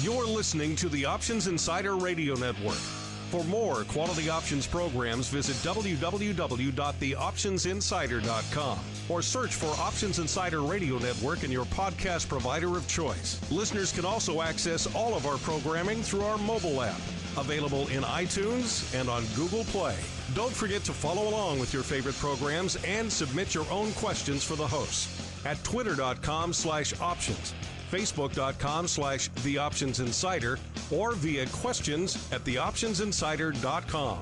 You're listening to the Options Insider Radio Network. For more quality options programs, visit www.theoptionsinsider.com or search for Options Insider Radio Network in your podcast provider of choice. Listeners can also access all of our programming through our mobile app, available in iTunes and on Google Play. Don't forget to follow along with your favorite programs and submit your own questions for the hosts at twitter.com/options, facebook.com/theoptionsinsider, or via questions@theoptionsinsider.com.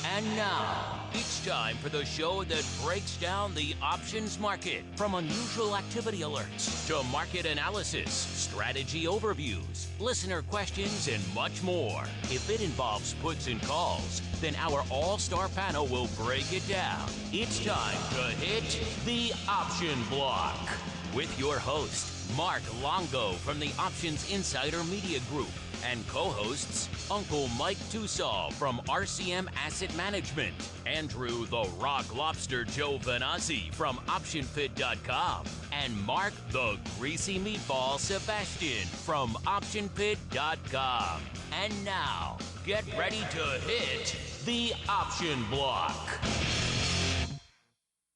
And now, it's time for the show that breaks down the options market, from unusual activity alerts to market analysis, strategy overviews, listener questions, and much more. If it involves puts and calls, then our all-star panel will break it down. It's time to hit the option block with your host, Mark Longo from the Options Insider Media Group, and co-hosts Uncle Mike Tosaw from RCM Asset Management, Andrew the Rock Lobster Joe Vanazzi from OptionPit.com, and Mark the Greasy Meatball Sebastian from OptionPit.com. And now, get ready to hit the option block.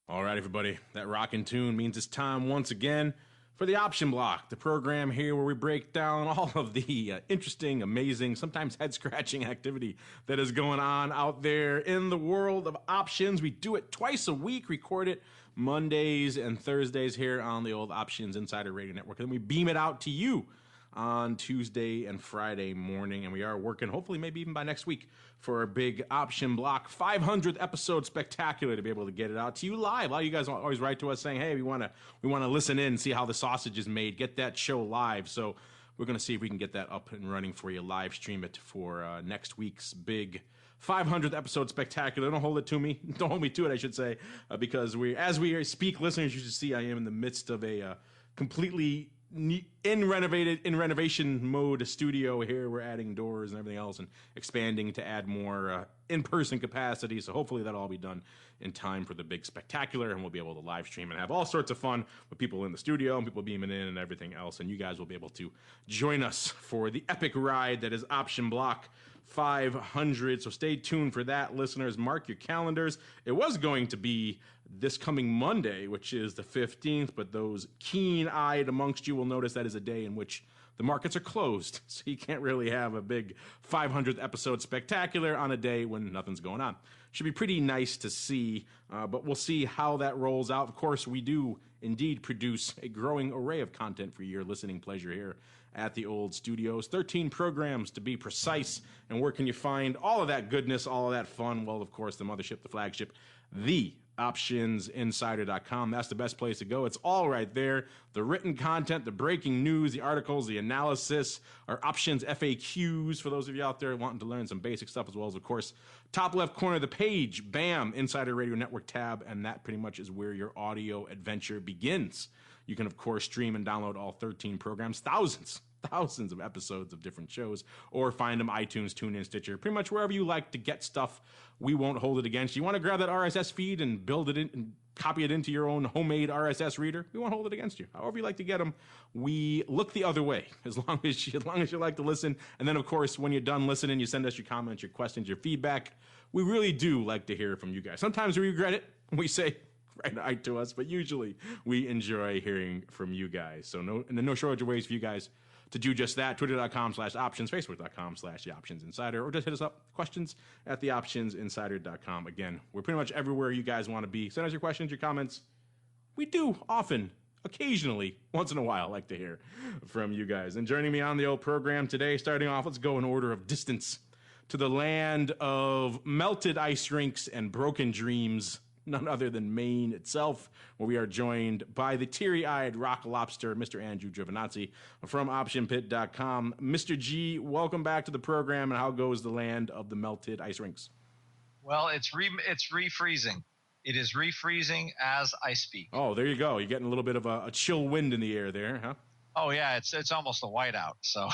All right, everybody, that rockin' tune means it's time once again for the Option Block, the program here where we break down all of the interesting, amazing, sometimes head-scratching activity that is going on out there in the world of options. We do it twice a week, record it Mondays and Thursdays here on the old Options Insider Radio Network, and then we beam it out to you on Tuesday and Friday morning, and we are working, hopefully maybe even by next week, for a big Option Block 500th episode spectacular to be able to get it out to you live. A lot of you guys always write to us saying, hey, we want to listen in, see how the sausage is made, get that show live. So we're going to see if we can get that up and running for you, live stream it for next week's big 500th episode spectacular. Don't hold it to me. Don't hold me to it, I should say, because as we speak, listeners, you should see I am in the midst of a completely in renovation mode studio here. We're adding doors and everything else and expanding to add more in-person capacity. So hopefully that'll all be done in time for the big spectacular, and we'll be able to live stream and have all sorts of fun with people in the studio and people beaming in and everything else. And you guys will be able to join us for the epic ride that is Option Block 500. So stay tuned for that, listeners. Mark your calendars. It was going to be this coming Monday, which is the 15th, but those keen-eyed amongst you will notice that is a day in which the markets are closed, so you can't really have a big 500th episode spectacular on a day when nothing's going on. Should be pretty nice to see, but we'll see how that rolls out. Of course, we do indeed produce a growing array of content for your listening pleasure here at the old studios. 13 programs to be precise, and where can you find all of that goodness, all of that fun? Well, of course, the mothership, the flagship, the OptionsInsider.com. That's the best place to go. It's all right there. The written content, the breaking news, the articles, the analysis, our options FAQs for those of you out there wanting to learn some basic stuff, as well as, of course, top left corner of the page, bam, Insider Radio Network tab, and that pretty much is where your audio adventure begins. You can, of course, stream and download all 13 programs, thousands of episodes of different shows, or find them iTunes, TuneIn, Stitcher, pretty much wherever you like to get stuff. We won't hold it against you. You want to grab that RSS feed and build it in and copy it into your own homemade RSS reader? We won't hold it against you. However you like to get them, we look the other way as long as you like to listen. And then, of course, when you're done listening, you send us your comments, your questions, your feedback. We really do like to hear from you guys. Sometimes we regret it. We say, write to us, but usually we enjoy hearing from you guys. So no shortage of ways for you guys to do just that. Twitter.com/options, Facebook.com/theoptionsinsider, or just hit us up, questions at theoptionsinsider.com. Again, we're pretty much everywhere you guys want to be. Send us your questions, your comments. We do often, occasionally, once in a while, like to hear from you guys. And joining me on the old program today, starting off, let's go in order of distance to the land of melted ice rinks and broken dreams, none other than Maine itself, where we are joined by the teary-eyed rock lobster, Mr. Andrew Giovinazzi from OptionPit.com. Mr. G, welcome back to the program, and how goes the land of the melted ice rinks? Well, it's refreezing. It is refreezing as I speak. Oh, there you go. You're getting a little bit of a chill wind in the air there, huh? Oh, yeah, it's almost a whiteout, so...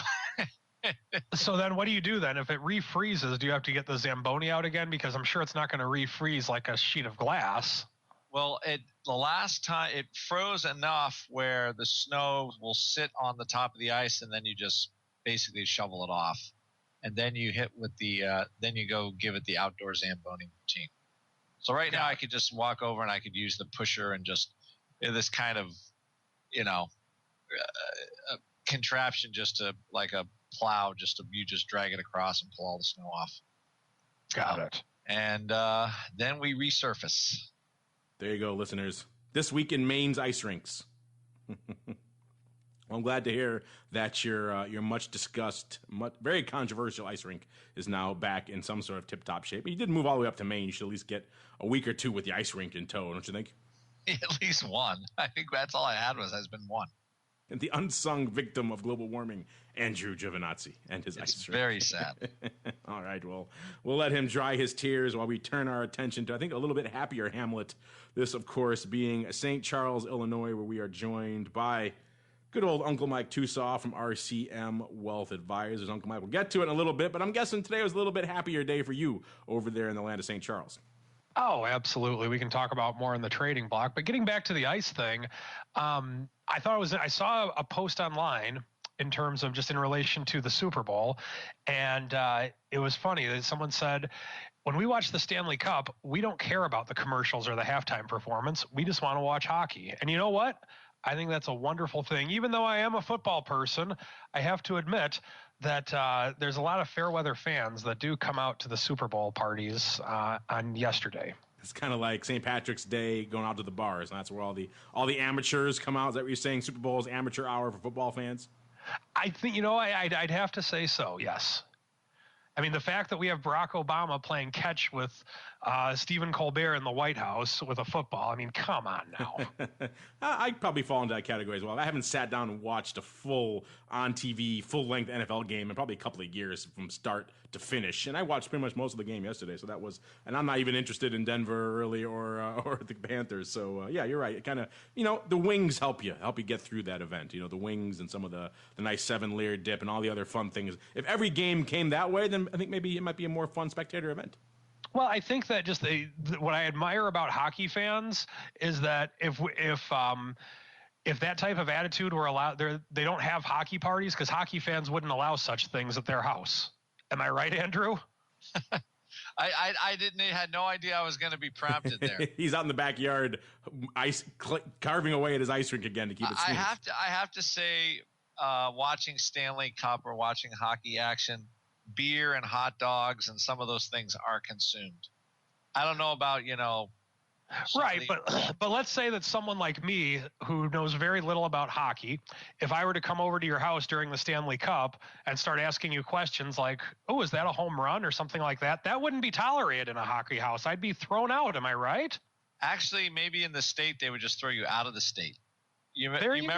So then what do you do then? If it refreezes, do you have to get the Zamboni out again? Because I'm sure it's not going to refreeze like a sheet of glass. Well, the last time it froze enough where the snow will sit on the top of the ice, and then you just basically shovel it off, and then you hit with then you go give it the outdoor Zamboni routine. So right now I could just walk over and I could use the pusher and just this kind of, contraption just to like a plow, you just drag it across and pull all the snow off. Got it. And then we resurface. There you go, listeners. This week in Maine's ice rinks. Well, I'm glad to hear that your much discussed, very controversial ice rink is now back in some sort of tip-top shape. But you did move all the way up to Maine. You should at least get a week or two with the ice rink in tow, don't you think? At least one. I think that's all I had has been one. And the unsung victim of global warming, Andrew Giovinazzi and his ice rink. Very sad. All right, well, we'll let him dry his tears while we turn our attention to, I think, a little bit happier Hamlet. This, of course, being St. Charles, Illinois, where we are joined by good old Uncle Mike Tosaw from RCM Wealth Advisors. Uncle Mike, we'll get to it in a little bit, but I'm guessing today was a little bit happier day for you over there in the land of St. Charles. Oh, absolutely. We can talk about more in the trading block. But getting back to the ice thing, I saw a post online in terms of just in relation to the Super Bowl. And it was funny that someone said, when we watch the Stanley Cup, we don't care about the commercials or the halftime performance. We just want to watch hockey. And you know what? I think that's a wonderful thing. Even though I am a football person, I have to admit that there's a lot of fair weather fans that do come out to the Super Bowl parties on yesterday. It's kind of like St. Patrick's Day going out to the bars, and that's where all the amateurs come out. Is that what you're saying? Super Bowl is amateur hour for football fans? I think, I'd have to say so, yes. I mean, the fact that we have Barack Obama playing catch with Stephen Colbert in the White House with a football, I mean, come on now. I'd probably fall into that category as well. I haven't sat down and watched a full on-TV, full-length NFL game in probably a couple of years from start to finish. And I watched pretty much most of the game yesterday, and I'm not even interested in Denver early or the Panthers. So, yeah, you're right. It kind of, the wings help you get through that event. The wings and some of the nice 7-layer dip and all the other fun things. If every game came that way, then I think maybe it might be a more fun spectator event. Well, I think that just what I admire about hockey fans is that if that type of attitude were allowed, they don't have hockey parties because hockey fans wouldn't allow such things at their house. Am I right, Andrew? I had no idea I was going to be prompted there. He's out in the backyard, carving away at his ice rink again to keep it smooth. I have to say, watching Stanley Cup or watching hockey action, beer and hot dogs and some of those things are consumed. I don't know about, Right, but let's say that someone like me who knows very little about hockey, if I were to come over to your house during the Stanley Cup and start asking you questions like, oh, is that a home run or something like that, that wouldn't be tolerated in a hockey house. I'd be thrown out. Am I right? Actually, maybe in the state, they would just throw you out of the state. You go. You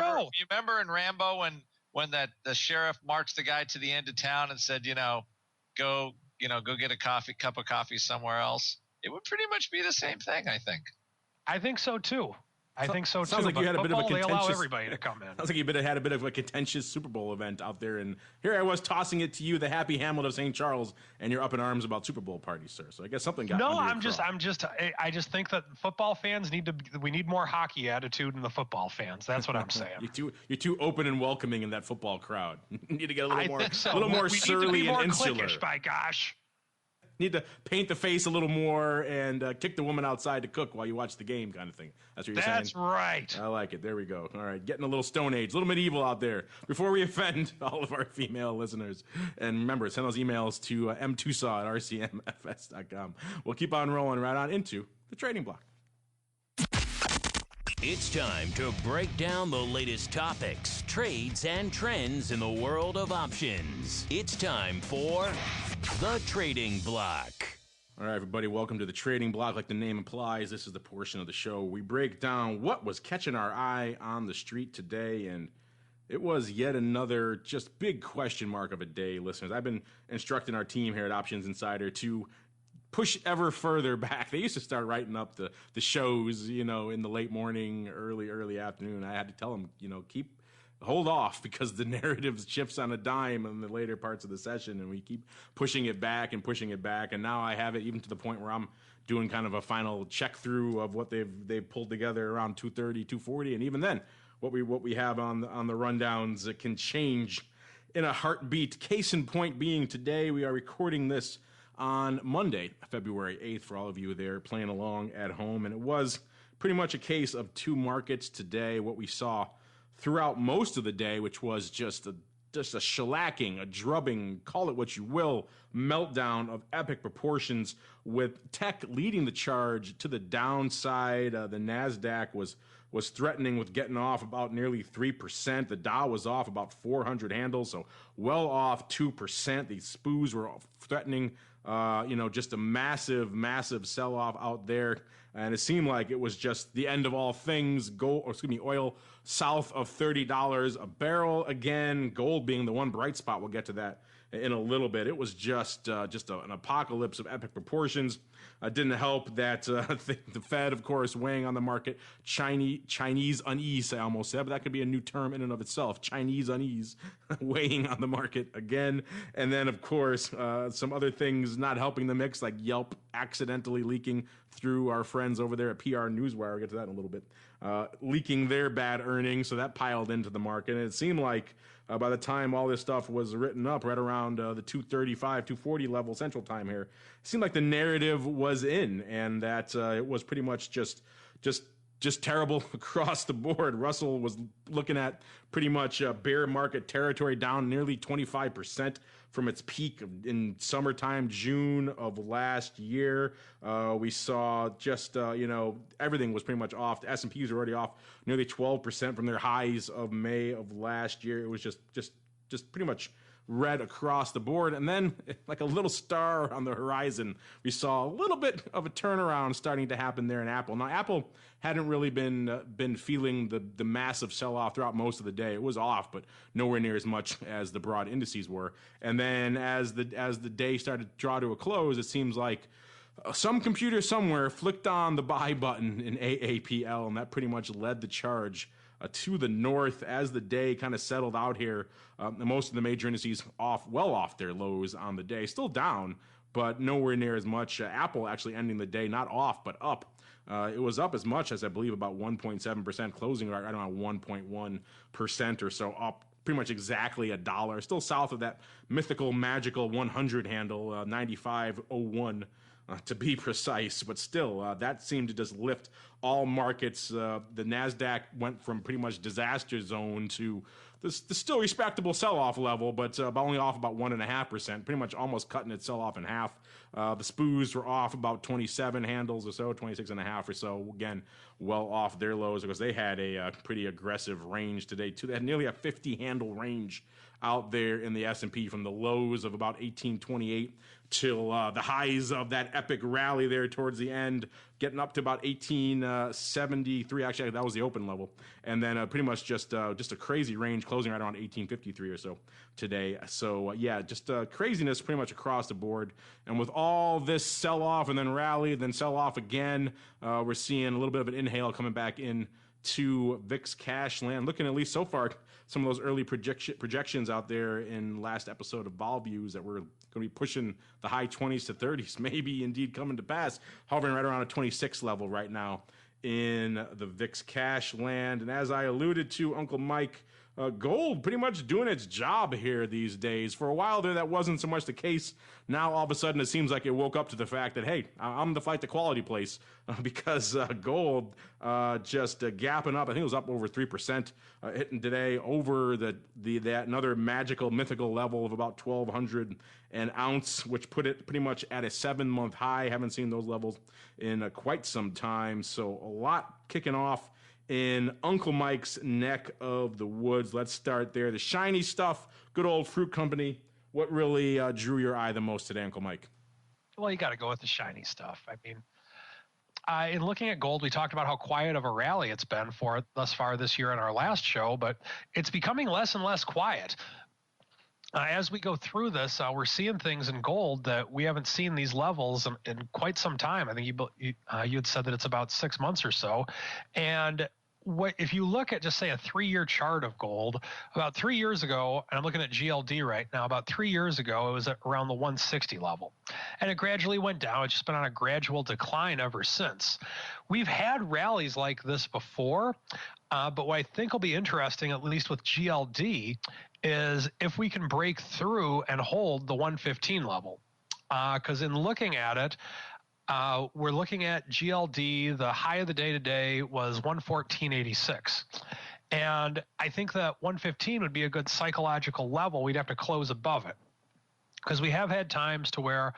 remember in Rambo when the sheriff marched the guy to the end of town and said, go get a cup of coffee somewhere else. It would pretty much be the same thing, I think. I think so too. Sounds like you had a bit of a contentious. They allow everybody to come in. Sounds like you had a bit of a contentious Super Bowl event out there, and here I was tossing it to you, the happy Hamlet of St. Charles, and you're up in arms about Super Bowl parties, sir. So I guess something got. No, I just think that football fans we need more hockey attitude in the football fans. That's what I'm saying. You're too open and welcoming in that football crowd. You need to get a little more, so. a little more we surly need to be more and insular. Cliquish, by gosh. Need to paint the face a little more and kick the woman outside to cook while you watch the game, kind of thing. That's what you're saying? That's right. I like it. There we go. All right, getting a little Stone Age, a little medieval out there. Before we offend all of our female listeners, and remember, send those emails to mtusaw@rcmfs.com. We'll keep on rolling right on into the trading block. It's time to break down the latest topics, trades, and trends in the world of options. It's time for the Trading Block. All right, everybody, welcome to the Trading Block. Like the name implies, this is the portion of the show we break down what was catching our eye on the street today, and it was yet another just big question mark of a day, listeners. I've been instructing our team here at Options Insider to push ever further back. They used to start writing up the shows, in the late morning, early afternoon. I had to tell them, hold off because the narrative shifts on a dime in the later parts of the session, and we keep pushing it back. And now I have it even to the point where I'm doing kind of a final check through of what they've pulled together around 230, 240, and even then, what we have on the rundowns, it can change in a heartbeat. Case in point being today, we are recording this on Monday, February 8th, for all of you there playing along at home, and it was pretty much a case of two markets today. What we saw throughout most of the day, which was just a shellacking, a drubbing, call it what you will, meltdown of epic proportions, with tech leading the charge to the downside. The NASDAQ was threatening with getting off about nearly 3%. The Dow was off about 400 handles, so well off 2%. The SPOOs were threatening, just a massive, massive sell-off out there. And it seemed like it was just the end of all things. Oil south of $30 a barrel again. Gold being the one bright spot. We'll get to that in a little bit. It was just an apocalypse of epic proportions. Didn't help that the Fed, of course, weighing on the market. Chinese unease, I almost said, but that could be a new term in and of itself. Chinese unease weighing on the market again. And then, of course, some other things not helping the mix, like Yelp accidentally leaking through our friends over there at PR Newswire. We'll get to that in a little bit. Leaking their bad earnings, so that piled into the market. And it seemed like by the time all this stuff was written up, right around the 235, 240 level Central Time here, it seemed like the narrative was in, and that it was pretty much just terrible across the board. Russell was looking at pretty much bear market territory, down nearly 25% from its peak in summertime, June of last year. We saw just, everything was pretty much off. The S&Ps were already off nearly 12% from their highs of May of last year. It was just pretty much red across the board. And then, like a little star on the horizon, we saw a little bit of a turnaround starting to happen there in Apple. Now, Apple hadn't really been feeling the massive sell-off throughout most of the day. It was off, but nowhere near as much as the broad indices were. And then as the day started to draw to a close, it seems like some computer somewhere flicked on the buy button in AAPL, and that pretty much led the charge to the north as the day kind of settled out here. Most of the major indices well off their lows on the day, still down, but nowhere near as much. Apple actually ending the day not off, but up. It was up as much as, I believe, about 1.7%, closing right around 1.1% or so, up pretty much exactly $1. Still south of that mythical, magical 100 handle, 95.01. To be precise, but still, that seemed to just lift all markets. The NASDAQ went from pretty much disaster zone to the still respectable sell-off level, but only off about 1.5%, pretty much almost cutting its sell-off in half. The SPOOs were off about 27 handles or so, 26.5 or so. Again, well off their lows because they had a pretty aggressive range today, too. They had nearly a 50-handle range out there in the S&P from the lows of about 1828 till the highs of that epic rally there towards the end, getting up to about 1873. Actually, that was the open level. And then pretty much just a crazy range, closing right around 1853 or so today. So, just craziness pretty much across the board. And with all this sell-off and then rally, then sell-off again, we're seeing a little bit of an inhale coming back in to VIX cash land. Looking at least so far, some of those early projections out there in last episode of Vol Views that we're going to be pushing the high 20s to 30s, maybe indeed coming to pass, hovering right around a 26 level right now in the VIX cash land. And as I alluded to, Uncle Mike, gold pretty much doing its job here these days. For a while there, that wasn't so much the case. Now, all of a sudden, it seems like it woke up to the fact that, hey, I'm the flight to quality place because gold just gapping up. I think it was up over 3%, hitting today over that another magical, mythical level of about 1,200 an ounce, which put it pretty much at a 7-month high. Haven't seen those levels in quite some time. So a lot kicking off in Uncle Mike's neck of the woods. Let's start there. The shiny stuff, good old fruit company. What really drew your eye the most today, Uncle Mike? Well, you got to go with the shiny stuff. I mean, in looking at gold, we talked about how quiet of a rally it's been for it thus far this year in our last show, but it's becoming less and less quiet. As we go through this, we're seeing things in gold that we haven't seen these levels in quite some time. I think you had said that it's about 6 months or so. And what if you look at just say a 3-year chart of gold, about 3 years ago, and I'm looking at GLD right now, about 3 years ago, it was at around the 160 level. And it gradually went down. It's just been on a gradual decline ever since. We've had rallies like this before, but what I think will be interesting, at least with GLD, is if we can break through and hold the 115 level. Because in looking at it, we're looking at GLD. The high of the day today was 114.86. And I think that 115 would be a good psychological level. We'd have to close above it because we have had times to where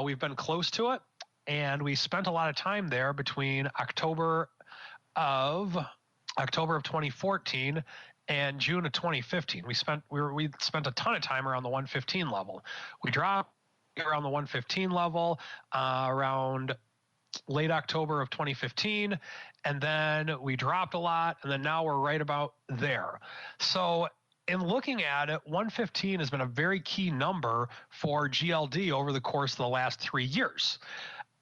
we've been close to it. And we spent a lot of time there between October of 2014 and June of 2015. We spent a ton of time around the 115 level. We dropped around the 115 level around late October of 2015, and then we dropped a lot, and then now we're right about there. So in looking at it, 115 has been a very key number for GLD over the course of the last 3 years.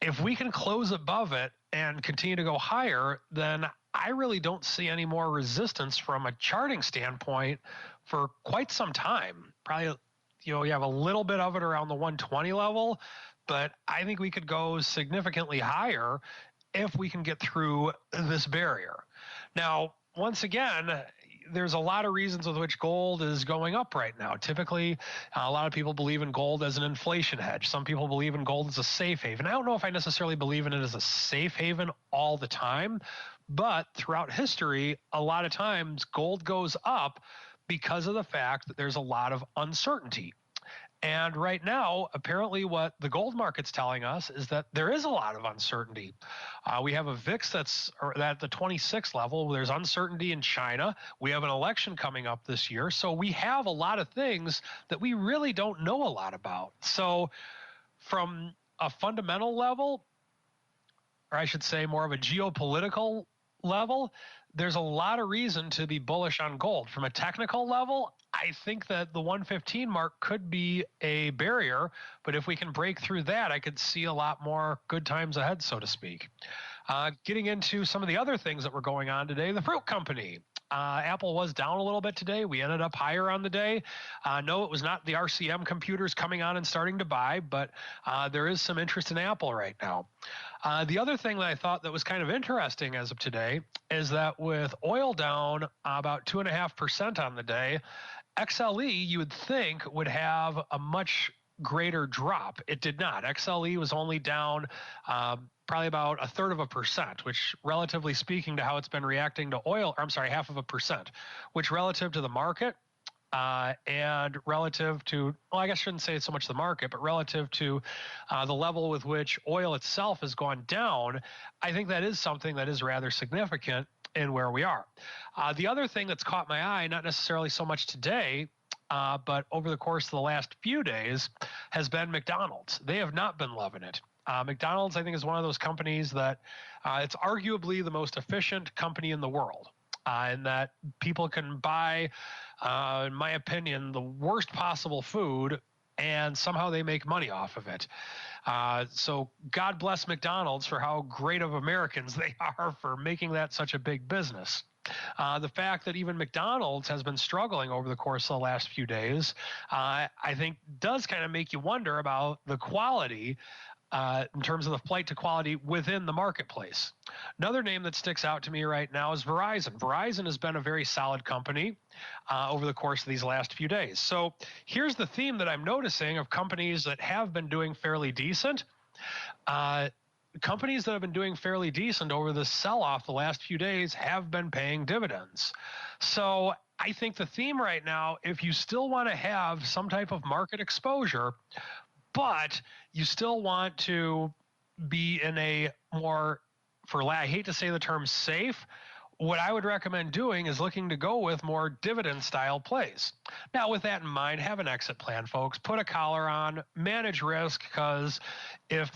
If we can close above it and continue to go higher, then I really don't see any more resistance from a charting standpoint for quite some time. Probably, you have a little bit of it around the 120 level, but I think we could go significantly higher if we can get through this barrier. Now, once again, there's a lot of reasons with which gold is going up right now. Typically, a lot of people believe in gold as an inflation hedge. Some people believe in gold as a safe haven. I don't know if I necessarily believe in it as a safe haven all the time, but throughout history, a lot of times gold goes up because of the fact that there's a lot of uncertainty. And right now, apparently what the gold market's telling us is that there is a lot of uncertainty. We have a VIX that's at the 26 level. There's uncertainty in China. We have an election coming up this year. So we have a lot of things that we really don't know a lot about. So from a fundamental level, or I should say more of a geopolitical level, there's a lot of reason to be bullish on gold. From a technical level, I think that the 115 mark could be a barrier, but if we can break through that, I could see a lot more good times ahead, so to speak. Getting into some of the other things that were going on today, the fruit company. Apple was down a little bit today. We ended up higher on the day. No, it was not the RCM computers coming on and starting to buy, but there is some interest in Apple right now. The other thing that I thought that was kind of interesting as of today is that with oil down about 2.5% on the day, XLE you would think would have a much greater drop. It did not. XLE was only down probably about 1/3%, which relatively speaking to how it's been reacting to oil, or I'm sorry, 0.5%, which relative to the market and relative to, well, I guess I shouldn't say it's so much the market, but relative to the level with which oil itself has gone down, I think that is something that is rather significant in where we are. The other thing that's caught my eye, not necessarily so much today, but over the course of the last few days, has been McDonald's. They have not been loving it. McDonald's, I think, is one of those companies that it's arguably the most efficient company in the world, and that people can buy, in my opinion, the worst possible food, and somehow they make money off of it. So God bless McDonald's for how great of Americans they are for making that such a big business. The fact that even McDonald's has been struggling over the course of the last few days, I think does kind of make you wonder about the quality in terms of the flight to quality within the marketplace. Another name that sticks out to me right now is Verizon. Verizon has been a very solid company over the course of these last few days. So here's the theme that I'm noticing of companies that have been doing fairly decent. Companies that have been doing fairly decent over the sell-off the last few days have been paying dividends. So I think the theme right now, if you still want to have some type of market exposure, but you still want to be in a more, I hate to say the term safe, what I would recommend doing is looking to go with more dividend style plays. Now, with that in mind, have an exit plan, folks. Put a collar on, manage risk, because if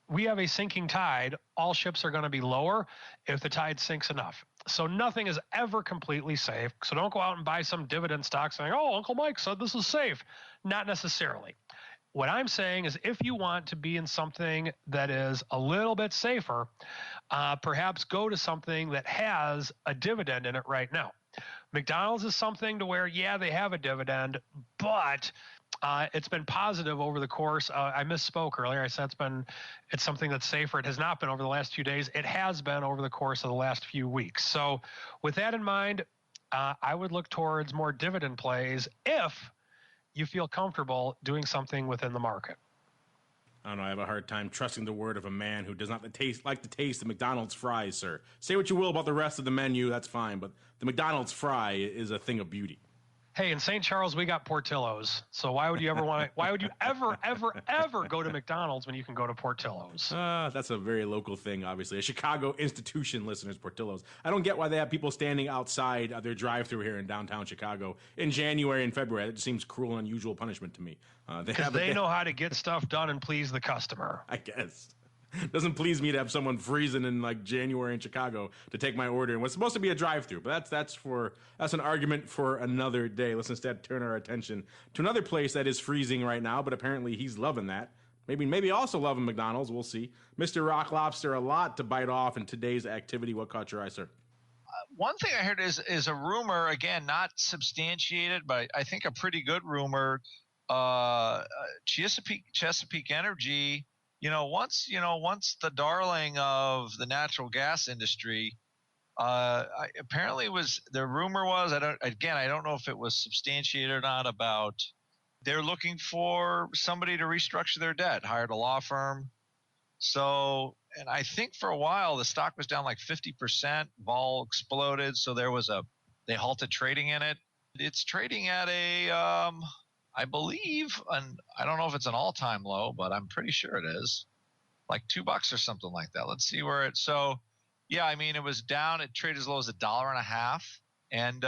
we have a sinking tide, all ships are going to be lower if the tide sinks enough. So nothing is ever completely safe. So don't go out and buy some dividend stock saying, oh, Uncle Mike said this is safe. Not necessarily. What I'm saying is if you want to be in something that is a little bit safer, perhaps go to something that has a dividend in it right now. McDonald's is something to where, yeah, they have a dividend, but it's been positive over the course. I misspoke earlier. I said it's something that's safer. It has not been over the last few days. It has been over the course of the last few weeks. So with that in mind, I would look towards more dividend plays if you feel comfortable doing something within the market. I don't know. I have a hard time trusting the word of a man who does not like the taste of McDonald's fries, sir. Say what you will about the rest of the menu, that's fine, but the McDonald's fry is a thing of beauty. Hey, in St. Charles, we got Portillo's. So why would you ever go to McDonald's when you can go to Portillo's? That's a very local thing, obviously. A Chicago institution, listeners, Portillo's. I don't get why they have people standing outside their drive-thru here in downtown Chicago in January and February. It just seems cruel and unusual punishment to me. They know how to get stuff done and please the customer. I guess. Doesn't please me to have someone freezing in like January in Chicago to take my order in what's supposed to be a drive-through, but that's an argument for another day. Let's instead turn our attention to another place that is freezing right now, but apparently he's loving that. Maybe also loving McDonald's. We'll see. Mr. Rock Lobster, a lot to bite off in today's activity. What caught your eye, sir? One thing I heard is a rumor, again, not substantiated, but I think a pretty good rumor. Chesapeake Energy. Once the darling of the natural gas industry, apparently the rumor was, I don't know if it was substantiated or not, about they're looking for somebody to restructure their debt, hired a law firm. So, and I think for a while the stock was down like 50%, vol exploded. So they halted trading in it. It's trading at I believe, and I don't know if it's an all-time low, but I'm pretty sure it is, like $2 or something like that. Let's see where it. So, yeah, I mean, it was down. It traded as low as $1.50, and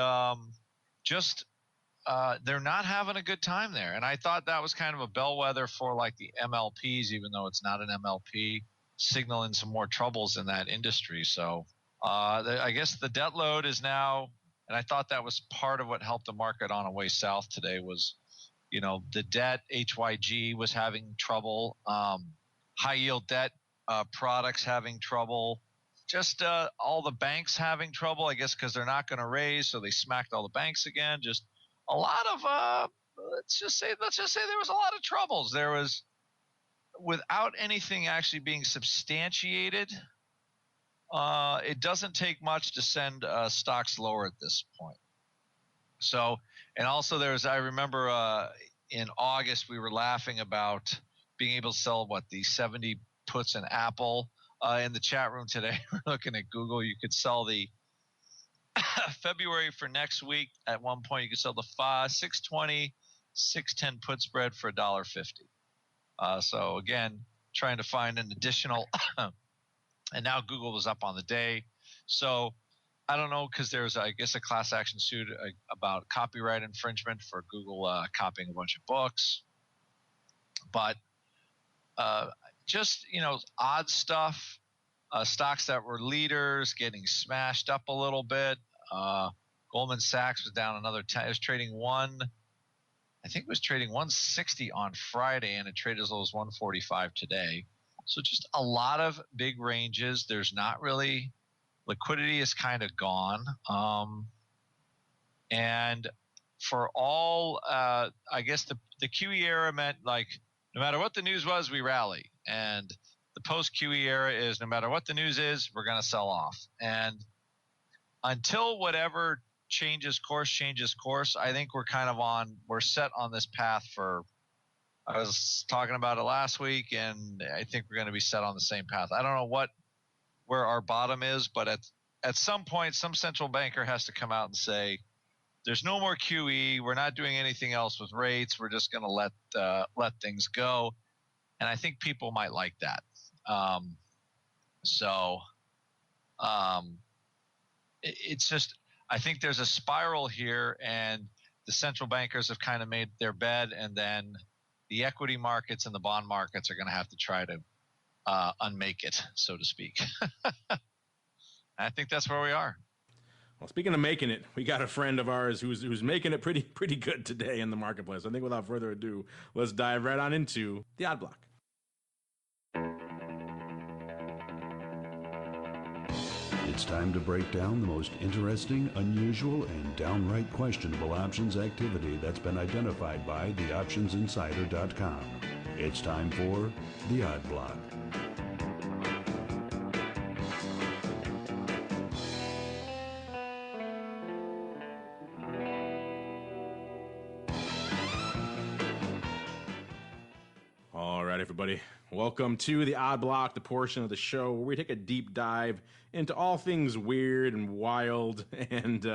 they're not having a good time there. And I thought that was kind of a bellwether for like the MLPs, even though it's not an MLP, signaling some more troubles in that industry. So, I guess the debt load is now, and I thought that was part of what helped the market on a way south today was. The debt, HYG was having trouble, high yield debt products having trouble, just all the banks having trouble, I guess, because they're not going to raise. So they smacked all the banks again. Just a lot of, let's just say there was a lot of troubles. There was, without anything actually being substantiated, it doesn't take much to send stocks lower at this point. So, and also I remember in August, we were laughing about being able to sell the 70 puts in Apple. In the chat room today, we're looking at Google. You could sell the February for next week. At one point, you could sell the 620, 610 put spread for $1.50. So again, trying to find an additional, and now Google was up on the day. So I don't know, because there's, I guess, a class action suit about copyright infringement for Google copying a bunch of books. But just, odd stuff, stocks that were leaders getting smashed up a little bit. Goldman Sachs was down another 10. It was trading I think it was trading 160 on Friday, and it traded as low as 145 today. So just a lot of big ranges. There's not really – liquidity is kind of gone. And for all, I guess the QE era meant like no matter what the news was, we rally. And the post-QE era is no matter what the news is, we're going to sell off. And until whatever changes course, I think we're set on this path for, I was talking about it last week, and I think we're going to be set on the same path. I don't know where our bottom is, but at some point, some central banker has to come out and say, there's no more QE. We're not doing anything else with rates. We're just going to let things go. And I think people might like that. It's just, I think there's a spiral here, and the central bankers have kind of made their bed, and then the equity markets and the bond markets are going to have to try to unmake it, so to speak. I think that's where we are. Well, speaking of making it, we got a friend of ours who's making it pretty good today in the marketplace. I think without further ado, let's dive right on into the Odd Block. It's time to break down the most interesting, unusual, and downright questionable options activity that's been identified by theoptionsinsider.com. It's time for the Odd Block. All right, everybody. Welcome to the Odd Block, the portion of the show where we take a deep dive into all things weird and wild and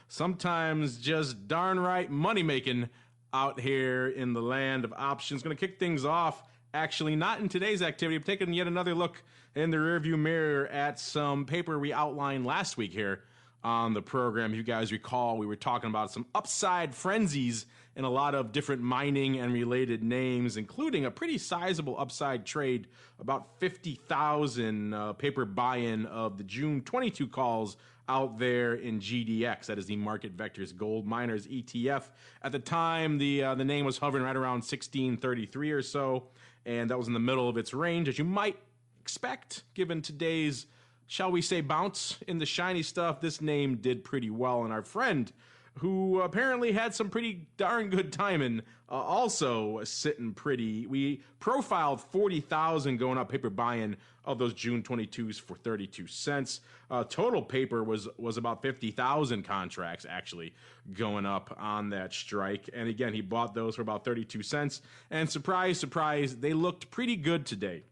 sometimes just darn right money-making out here in the land of options. Going to kick things off, actually, not in today's activity, but taking yet another look in the rearview mirror at some paper we outlined last week here on the program. If you guys recall, we were talking about some upside frenzies in a lot of different mining and related names, including a pretty sizable upside trade, about 50,000 paper buy-in of the June 22 calls out there in GDX. That is the Market Vectors Gold Miners ETF. At the time, the name was hovering right around 1633 or so, and that was in the middle of its range, as you might expect, given today's, shall we say, bounce in the shiny stuff. This name did pretty well, and our friend, who apparently had some pretty darn good timing, also sitting pretty. We profiled 40,000 going up paper buy-in of those June 22s for 32 cents. Total paper was about 50,000 contracts actually going up on that strike. And again, he bought those for about 32 cents. And surprise, surprise, they looked pretty good today.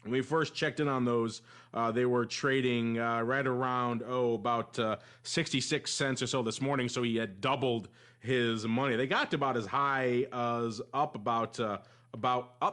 When we first checked in on those, they were trading right around, about 66 cents or so this morning, so he had doubled his money. They got to about as high as up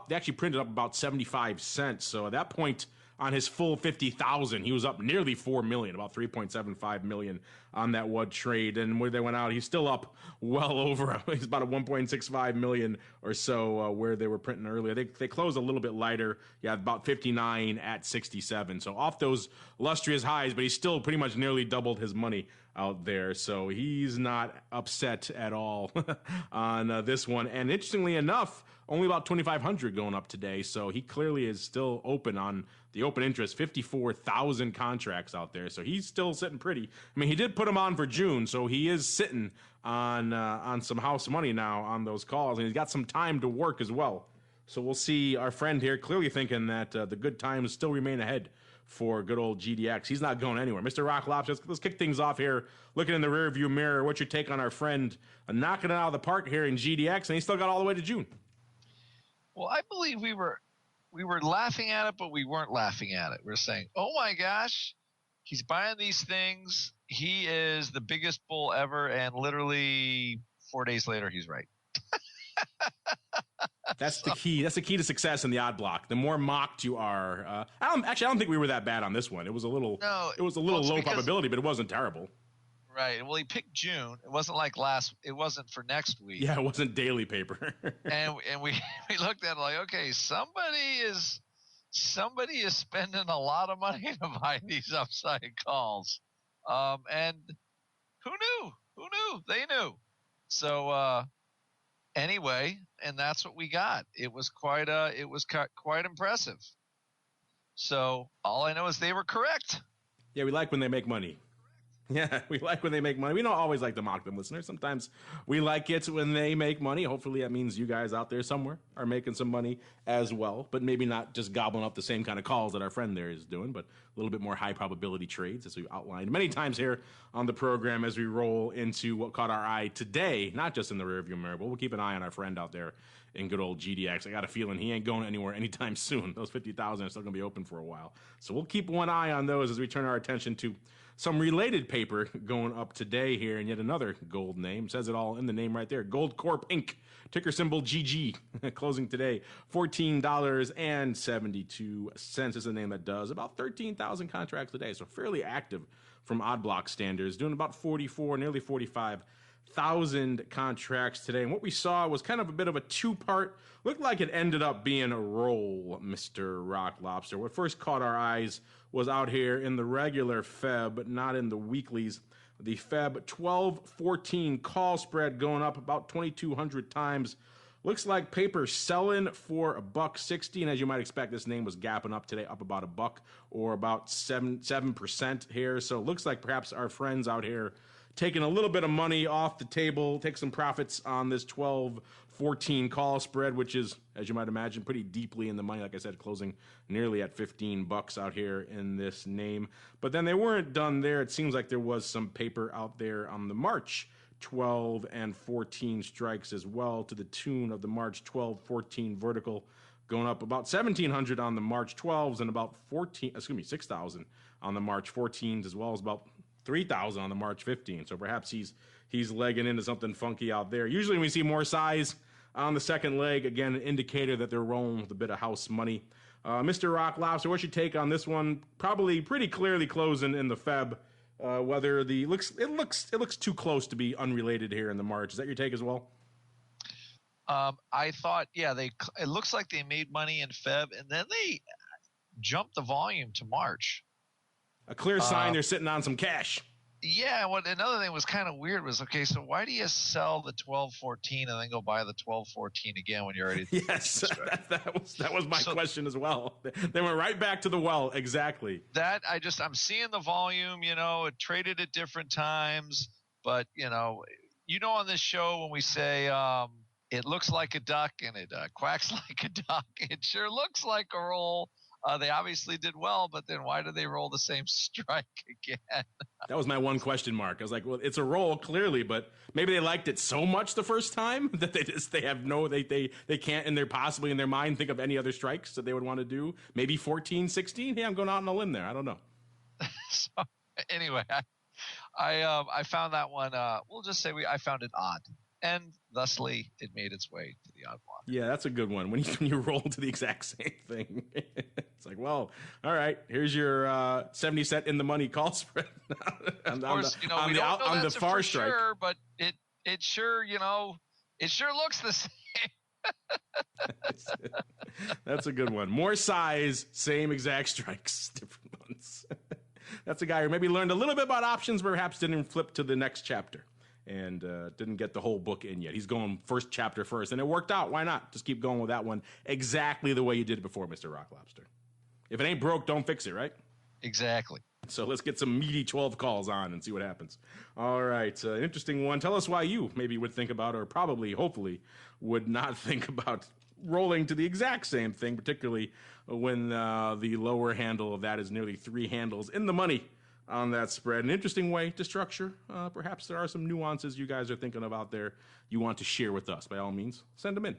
they actually printed up about 75 cents. So at that point, on his full 50,000, he was up nearly 4 million, about 3.75 million on that one trade. And where they went out, he's still up well over, he's about a 1.65 million or so where they were printing earlier. They closed a little bit lighter, about 59 at 67. So off those illustrious highs, but he's still pretty much nearly doubled his money out there. So he's not upset at all on this one. And interestingly enough, only about 2,500 going up today. So he clearly is still open on the open interest, 54,000 contracts out there. So he's still sitting pretty. I mean, he did put them on for June, so he is sitting on some house money now on those calls, and he's got some time to work as well. So we'll see our friend here clearly thinking that the good times still remain ahead for good old GDX. He's not going anywhere. Mr. Rock Lobster, let's kick things off here. Looking in the rearview mirror, what's your take on our friend knocking it out of the park here in GDX, and he still got all the way to June? Well, I believe we were laughing at it, but we weren't laughing at it. We're saying, oh my gosh, he's buying these things. He is the biggest bull ever. And literally 4 days later, he's right. That's the key. That's the key to success in the odd block. The more mocked you are, I don't think we were that bad on this one. It was a little low probability, but it wasn't terrible. Right. Well, he picked June. It wasn't like it wasn't for next week. Yeah, it wasn't daily paper. and we looked at it like, okay, somebody is spending a lot of money to buy these upside calls. And who knew? Who knew? They knew. So anyway, and that's what we got. It was quite impressive. So all I know is they were correct. Yeah, we like when they make money. Yeah, we like when they make money. We don't always like to mock them, listeners. Sometimes we like it when they make money. Hopefully that means you guys out there somewhere are making some money as well, but maybe not just gobbling up the same kind of calls that our friend there is doing, but a little bit more high probability trades, as we've outlined many times here on the program as we roll into what caught our eye today, not just in the rearview mirror, but we'll keep an eye on our friend out there in good old GDX. I got a feeling he ain't going anywhere anytime soon. Those 50,000 are still going to be open for a while. So we'll keep one eye on those as we turn our attention to some related paper going up today here, and yet another gold name. Says it all in the name right there. Gold Corp Inc., ticker symbol GG, closing today $14.72 is the name that does about 13,000 contracts a day, so fairly active from odd block standards, doing about 44, nearly 45 1,000 contracts today. And what we saw was kind of a bit of a two-part, looked like it ended up being a roll, Mr. Rock Lobster. What first caught our eyes was out here in the regular Feb, but not in the weeklies. The Feb 12-14 call spread going up about 2,200 times. Looks like paper selling for $1.60, and as you might expect, this name was gapping up today, up about $1 or about 7% here. So it looks like perhaps our friends out here taking a little bit of money off the table, take some profits on this 12-14 call spread, which is, as you might imagine, pretty deeply in the money. Like I said, closing nearly at $15 out here in this name. But then they weren't done there. It seems like there was some paper out there on the March 12 and 14 strikes as well, to the tune of the March 12-14 vertical, going up about 1,700 on the March 12s and about 6,000 on the March 14s, as well as about 3,000 on the March 15. So perhaps he's legging into something funky out there. Usually when we see more size on the second leg, again, an indicator that they're rolling with a bit of house money. Mr. Rock Lobster, what's your take on this one? Probably pretty clearly closing in the Feb. Whether it looks too close to be unrelated here in the March. Is that your take as well? I thought, it looks like they made money in Feb, and then they jumped the volume to March. A clear sign they're sitting on some cash. Yeah, another thing was kind of weird was, okay, so why do you sell the 12-14 and then go buy the 12-14 again when you're ready to Yes, that was my question as well. They went right back to the well, exactly. I'm seeing the volume, it traded at different times, but, on this show when we say it looks like a duck and it quacks like a duck, it sure looks like a roll. They obviously did well, but then why did they roll the same strike again? That was my one question mark. I was like, well, it's a roll clearly, but maybe they liked it so much the first time that they can't, and they're possibly in their mind think of any other strikes that they would want to do. Maybe 14, 16. Hey, I'm going out on a limb there. I don't know. So anyway, I found that one. We'll just say I found it odd. And thusly, it made its way to the odd block. Yeah, that's a good one. When you roll to the exact same thing, it's like, well, all right, here's your 70-cent in the money call spread. Of course, we don't know on that's the far for strike. Sure, but it sure, it sure looks the same. That's a good one. More size, same exact strikes, different ones. That's a guy who maybe learned a little bit about options, perhaps didn't flip to the next chapter. And didn't get the whole book in yet. He's going first chapter first, and it worked out. Why not? Just keep going with that one exactly the way you did it before, Mr. Rock Lobster. If it ain't broke, don't fix it, right? Exactly. So let's get some meaty 12 calls on and see what happens. All right, interesting one. Tell us why you maybe would think about, or probably, hopefully, would not think about rolling to the exact same thing, particularly when the lower handle of that is nearly 3 handles in the money on that spread. An interesting way to structure. Perhaps there are some nuances you guys are thinking about there you want to share with us. By all means, send them in.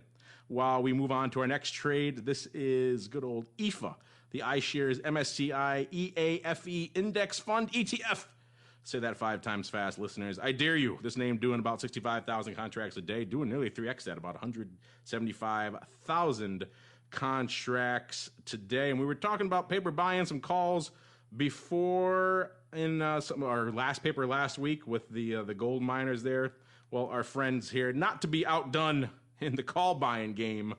While we move on to our next trade, this is good old EFA, the iShares MSCI EAFE Index Fund ETF. Say that 5 times fast, listeners. I dare you. This name doing about 65,000 contracts a day, doing nearly 3x that, about 175,000 contracts today. And we were talking about paper buying, some calls before in our last paper last week with the gold miners there. Well, our friends here, not to be outdone in the call buying game,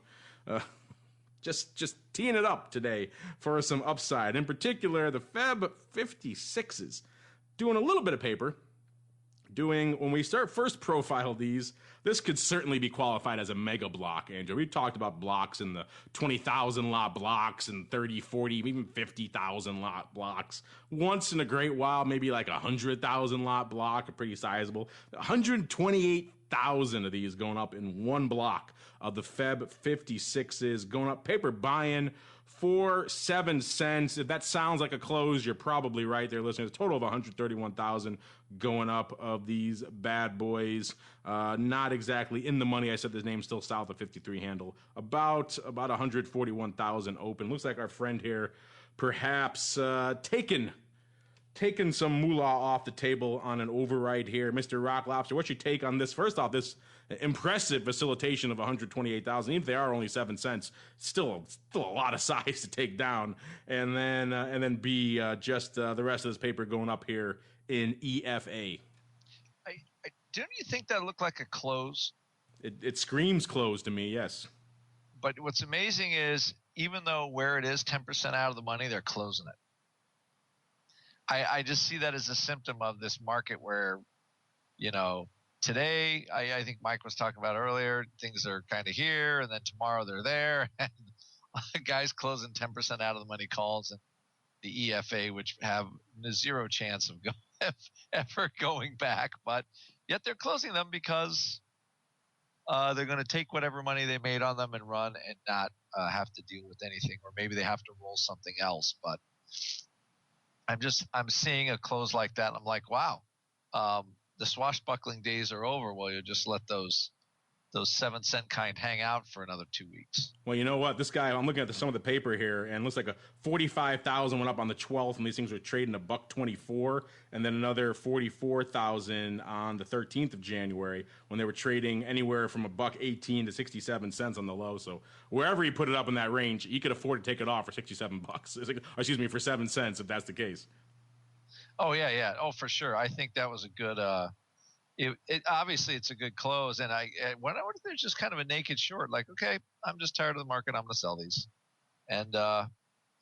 just teeing it up today for some upside. In particular, the Feb 56s doing a little bit of paper. When we start first profile these, this could certainly be qualified as a mega block, Andrew. We've talked about blocks in the 20,000 lot blocks and 30, 40, even 50,000 lot blocks. Once in a great while, maybe like 100,000 lot block, a pretty sizable. 128,000 of these going up in one block of the Feb 56s, going up paper buying for 7 cents. If that sounds like a close, you're probably right there, listeners. A total of 131,000 going up of these bad boys. Not exactly in the money. I said this name's still south of 53 handle. About 141,000 open. Looks like our friend here perhaps taking some moolah off the table on an override here. Mr. Rock Lobster, what's your take on this? First off, this impressive facilitation of 128,000, even if they are only 7 cents, still a lot of size to take down. And then B, just the rest of this paper going up here in EFA. Didn't you think that looked like a close? It screams close to me, yes. But what's amazing is even though where it is 10% out of the money, they're closing it. I just see that as a symptom of this market where, today, I think Mike was talking about earlier, things are kind of here, and then tomorrow they're there. And guys closing 10% out of the money calls and the EFA, which have zero chance of ever going back. But yet they're closing them because they're going to take whatever money they made on them and run and not have to deal with anything, or maybe they have to roll something else. But I'm seeing a close like that. And I'm like, wow, the swashbuckling days are over. Well, you just let those 7-cent kind hang out for another 2 weeks. Well, you know what? This guy, I'm looking at some of the paper here, and it looks like a 45,000 went up on the 12th, and these things were trading $1.24, and then another 44,000 on the 13th of January when they were trading anywhere from $1.18 to 67 cents on the low. So wherever he put it up in that range, he could afford to take it off for $67. For 7 cents if that's the case. Oh yeah. Oh, for sure. I think that was a good. It obviously it's a good close, and I wonder if there's just kind of a naked short. Like, okay, I'm just tired of the market. I'm going to sell these, and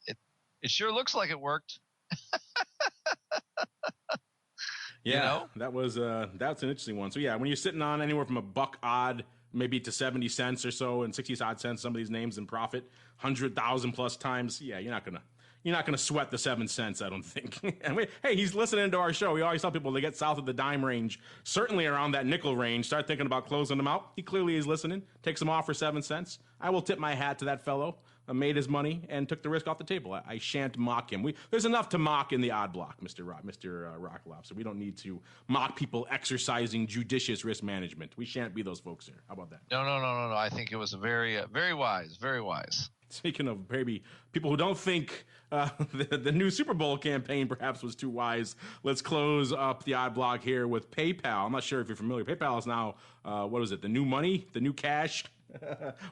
it sure looks like it worked. Yeah, that was that's an interesting one. So yeah, when you're sitting on anywhere from $1 odd, maybe to 70 cents or so, and 60 odd cents, some of these names in profit, 100,000 plus times. Yeah, you're not gonna sweat the 7 cents, I don't think. And hey, he's listening to our show. We always tell people to get south of the dime range, certainly around that nickel range. Start thinking about closing them out. He clearly is listening. Takes them off for 7 cents. I will tip my hat to that fellow. Made his money and took the risk off the table. I shan't mock him. There's enough to mock in the odd block, Mr. Rocklop. So we don't need to mock people exercising judicious risk management. We shan't be those folks here. How about that? No. I think it was a very wise. Speaking of maybe people who don't think the new Super Bowl campaign perhaps was too wise, let's close up the odd block here with PayPal. I'm not sure if you're familiar. PayPal is now, what was it, the new money, the new cash?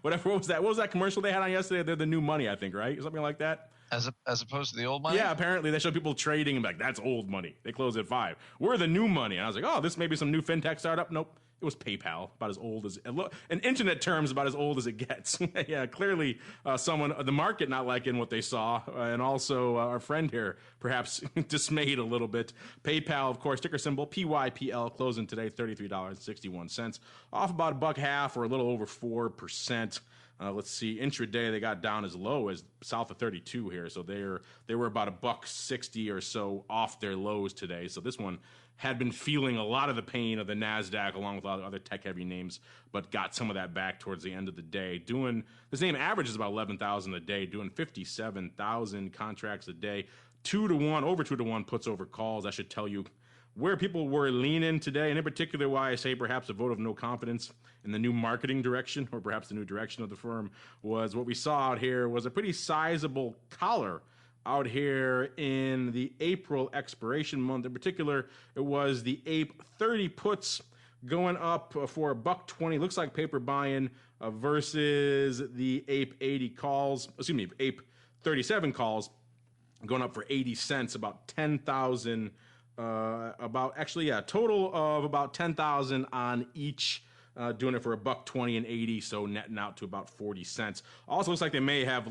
Whatever. What was that commercial they had on yesterday? They're the new money, I think, right? Something like that. As opposed to the old money? Yeah, apparently they show people trading and like, that's old money. They close at 5. We're the new money. And I was like, oh, this may be some new fintech startup. Nope. It was PayPal, about as old as in internet terms, about as old as it gets. Yeah, clearly the market not liking what they saw, and also our friend here perhaps dismayed a little bit. PayPal, of course, ticker symbol PYPL, closing today $33.61, off about $1.50 or a little over 4%. Let's see, intraday they got down as low as south of 32 here, so they were about $1.60 or so off their lows today. So this one had been feeling a lot of the pain of the NASDAQ along with a lot of other tech-heavy names, but got some of that back towards the end of the day. This name averages about 11,000 a day, doing 57,000 contracts a day. 2-to-1, over 2-to-1 puts over calls. I should tell you where people were leaning today, and in particular why I say perhaps a vote of no confidence in the new marketing direction, or perhaps the new direction of the firm, was what we saw out here was a pretty sizable collar out here in the April expiration month. In particular, it was the APE 30 puts going up for $1.20. Looks like paper buy-in versus the APE 80 calls. APE 37 calls going up for 80 cents, about 10,000. Total of about 10,000 on each. Doing it for $1.20 and 80, so netting out to about 40 cents. Also looks like they may have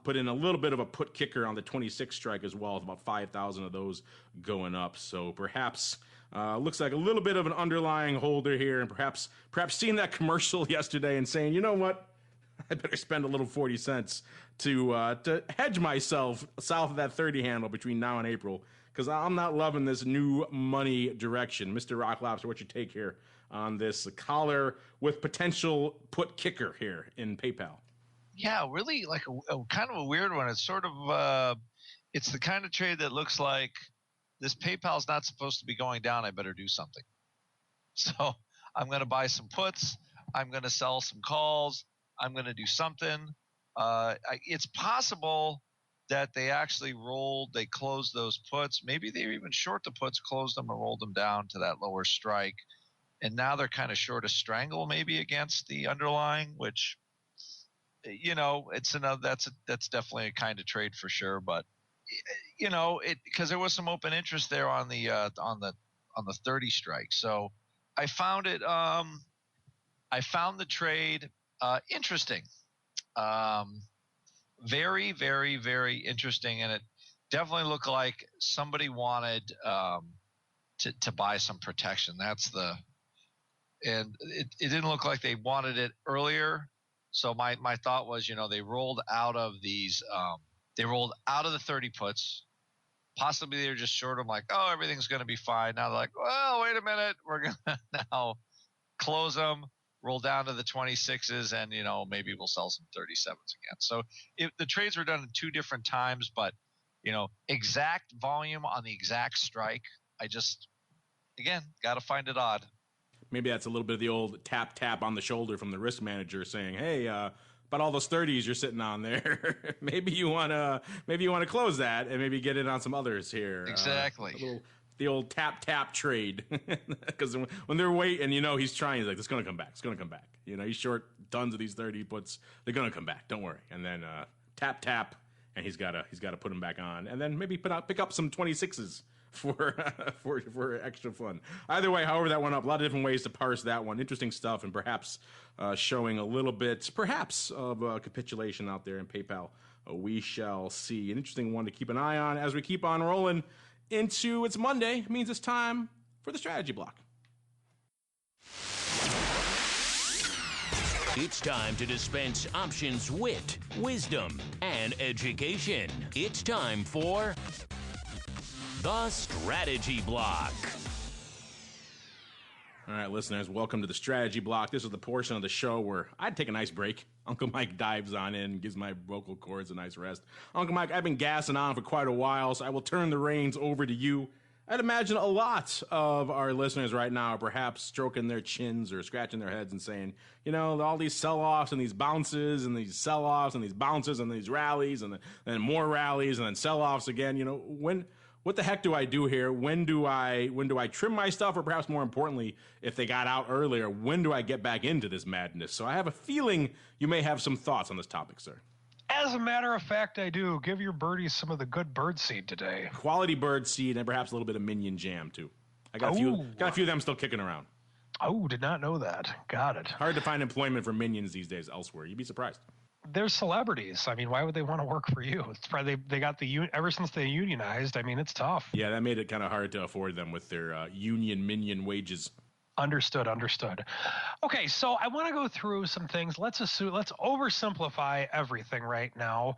put in a little bit of a put kicker on the 26 strike as well, with about 5,000 of those going up. So perhaps looks like a little bit of an underlying holder here, and perhaps seeing that commercial yesterday and saying, you know what, I better spend a little 40 cents to hedge myself south of that 30 handle between now and April, because I'm not loving this new money direction. Mr. Rock Lobster, what's your take here on this collar with potential put kicker here in PayPal? Yeah, really like a kind of a weird one. It's sort of it's the kind of trade that looks like this PayPal's not supposed to be going down. I better do something. So I'm going to buy some puts. I'm going to sell some calls. I'm going to do something. It's possible that they actually they closed those puts. Maybe they even short the puts, closed them, and rolled them down to that lower strike. And now they're kind of short a strangle maybe against the underlying, which, it's that's definitely a kind of trade for sure. But, because there was some open interest there on the 30 strike. So I found it. I found the trade interesting. Very, very, very interesting, and it definitely looked like somebody wanted to buy some protection. And it didn't look like they wanted it earlier. So my thought was, they rolled out of these. They rolled out of the 30 puts. Possibly they're just short them, like, oh, everything's going to be fine. Now they're like, well, wait a minute, we're going to now close them, roll down to the 26s, and maybe we'll sell some 37s again. So the trades were done in two different times, but exact volume on the exact strike, I just, again, got to find it odd. Maybe that's a little bit of the old tap on the shoulder from the risk manager saying, hey, about all those 30s you're sitting on there, maybe you want to close that and maybe get in on some others here. Exactly. The old tap trade, because when they're waiting, he's trying. He's like, it's going to come back. It's going to come back. He's short tons of these 30 puts. They're going to come back. Don't worry. And then tap, and he's got to put them back on, and then maybe pick up some 26s for extra fun. Either way, however that went up, a lot of different ways to parse that one. Interesting stuff, and perhaps showing a little bit, perhaps, of capitulation out there in PayPal. We shall see. An interesting one to keep an eye on as we keep on rolling into it's Monday. It means it's time for the strategy block. It's time to dispense options, wit, wisdom, and education. It's time for the strategy block. All right, listeners, welcome to the strategy block. This is the portion of the show where I'd take a nice break. Uncle Mike dives on in, gives my vocal cords a nice rest. Uncle Mike, I've been gassing on for quite a while, so I will turn the reins over to you. I'd imagine a lot of our listeners right now are perhaps stroking their chins or scratching their heads and saying, all these sell-offs and these bounces and these sell-offs and these bounces and these rallies and then more rallies and then sell-offs again. What the heck do I do here? When do I trim my stuff? Or perhaps more importantly, if they got out earlier, when do I get back into this madness? So I have a feeling you may have some thoughts on this topic, sir. As a matter of fact, I do. Give your birdies some of the good bird seed today. Quality bird seed and perhaps a little bit of Minion jam, too. I got a few of them still kicking around. Oh, did not know that. Got it. Hard to find employment for Minions these days elsewhere. You'd be surprised. They're celebrities. I mean, why would they want to work for you? It's probably they got ever since they unionized. I mean, it's tough. Yeah, that made it kind of hard to afford them with their union minion wages. Understood. Okay, so I want to go through some things. Let's oversimplify everything right now.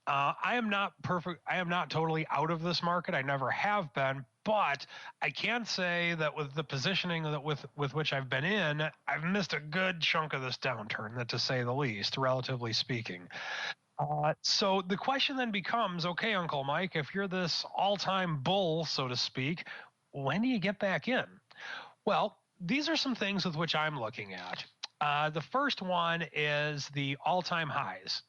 I am not perfect. I am not totally out of this market. I never have been, but I can say that with the positioning that with which I've been in, I've missed a good chunk of this downturn, that to say the least, relatively speaking. So the question then becomes, okay, Uncle Mike, if you're this all-time bull, so to speak, when do you get back in? Well, these are some things with which I'm looking at. The first one is the all-time highs.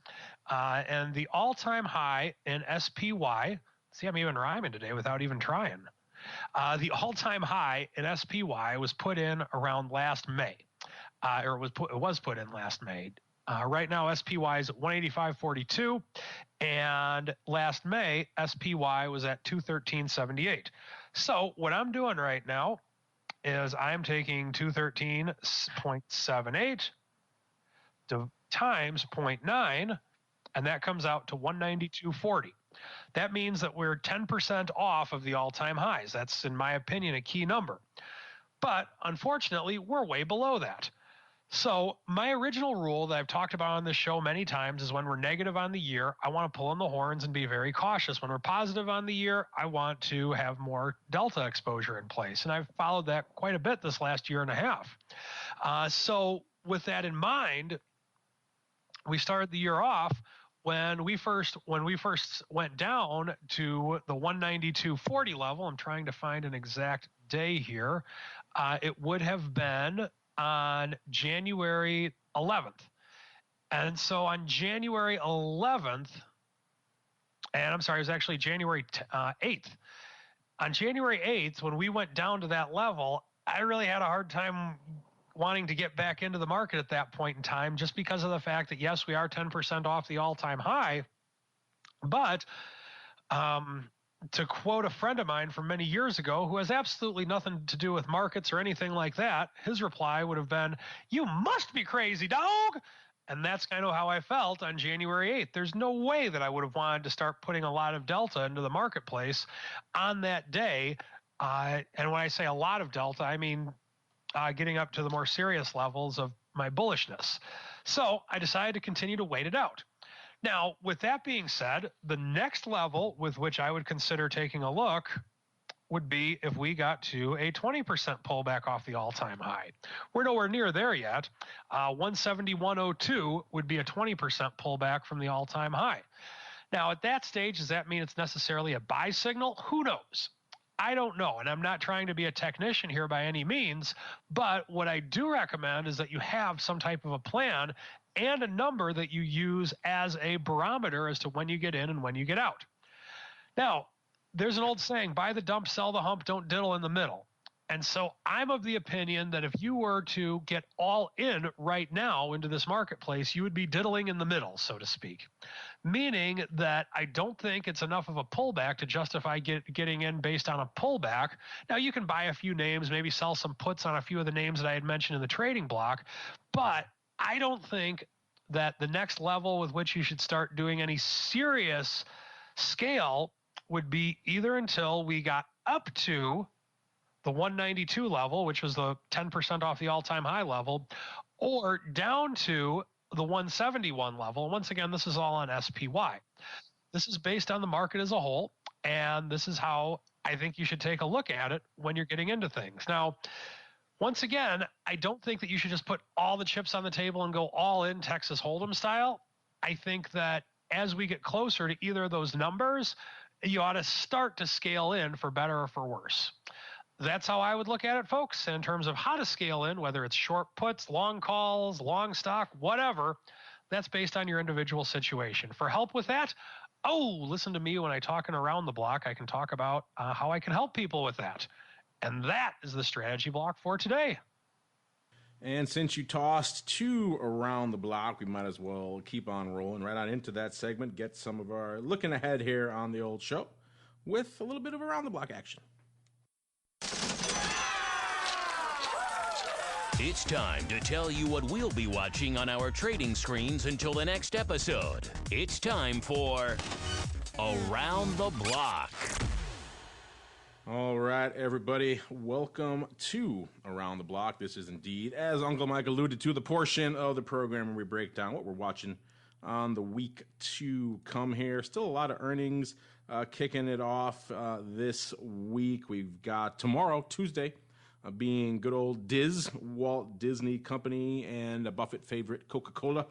And the all-time high in SPY, see, I'm even rhyming today without even trying. The all-time high in SPY was put in around last May, or it was put in last May. Right now, SPY is at 185.42, and last May, SPY was at 213.78. So what I'm doing right now is I'm taking 213.78 times 0.9, and that comes out to 192.40. That means that we're 10% off of the all-time highs. That's, in my opinion, a key number. But unfortunately, we're way below that. So my original rule that I've talked about on this show many times is when we're negative on the year, I want to pull in the horns and be very cautious. When we're positive on the year, I want to have more delta exposure in place. And I've followed that quite a bit this last year and a half. So with that in mind, we started the year off when we first went down to the 192.40 level. I'm trying to find an exact day here. It would have been on January 11th. And so on January 11th, and I'm sorry, it was actually January 8th. On January 8th, when we went down to that level, I really had a hard time wanting to get back into the market at that point in time, just because of the fact that, yes, we are 10% off the all-time high, but to quote a friend of mine from many years ago who has absolutely nothing to do with markets or anything like that, his reply would have been, "You must be crazy, dog." And that's kind of how I felt on January 8th. There's no way that I would have wanted to start putting a lot of delta into the marketplace on that day. And when I say a lot of delta, I mean getting up to the more serious levels of my bullishness. So I decided to continue to wait it out. Now, with that being said, the next level with which I would consider taking a look would be if we got to a 20% pullback off the all-time high. We're nowhere near there yet. 171.02 would be a 20% pullback from the all-time high. Now, at that stage, does that mean it's necessarily a buy signal? Who knows? I don't know, and I'm not trying to be a technician here by any means, but what I do recommend is that you have some type of a plan and a number that you use as a barometer as to when you get in and when you get out. Now, there's an old saying, buy the dump, sell the hump, don't diddle in the middle. And so I'm of the opinion that if you were to get all in right now into this marketplace, you would be diddling in the middle, so to speak. Meaning that I don't think it's enough of a pullback to justify getting in based on a pullback. Now, you can buy a few names, maybe sell some puts on a few of the names that I had mentioned in the trading block, but I don't think that the next level with which you should start doing any serious scale would be either until we got up to the 192 level, which was the 10% off the all-time high level, or down to the 171 level. Once again, this is all on SPY. This is based on the market as a whole, and this is how I think you should take a look at it when you're getting into things. Now, once again, I don't think that you should just put all the chips on the table and go all in Texas Hold'em style. I think that as we get closer to either of those numbers, you ought to start to scale in for better or for worse. That's how I would look at it, folks. In terms of how to scale in, whether it's short puts, long calls, long stock, whatever, that's based on your individual situation. For help with that, listen to me when I talk in Around the Block. I can talk about how I can help people with that. And that is the strategy block for today. And since you tossed two Around the Block, we might as well keep on rolling right on into that segment, get some of our looking ahead here on the old show with a little bit of Around the Block action. It's time to tell you what we'll be watching on our trading screens until the next episode. It's time for Around the Block. All right, everybody, welcome to Around the Block. This is indeed, as Uncle Mike alluded to, the portion of the program where we break down what we're watching on the week to come here. Still a lot of earnings kicking it off this week. We've got tomorrow, Tuesday, being good old Walt Disney Company, and a Buffett favorite, Coca-Cola.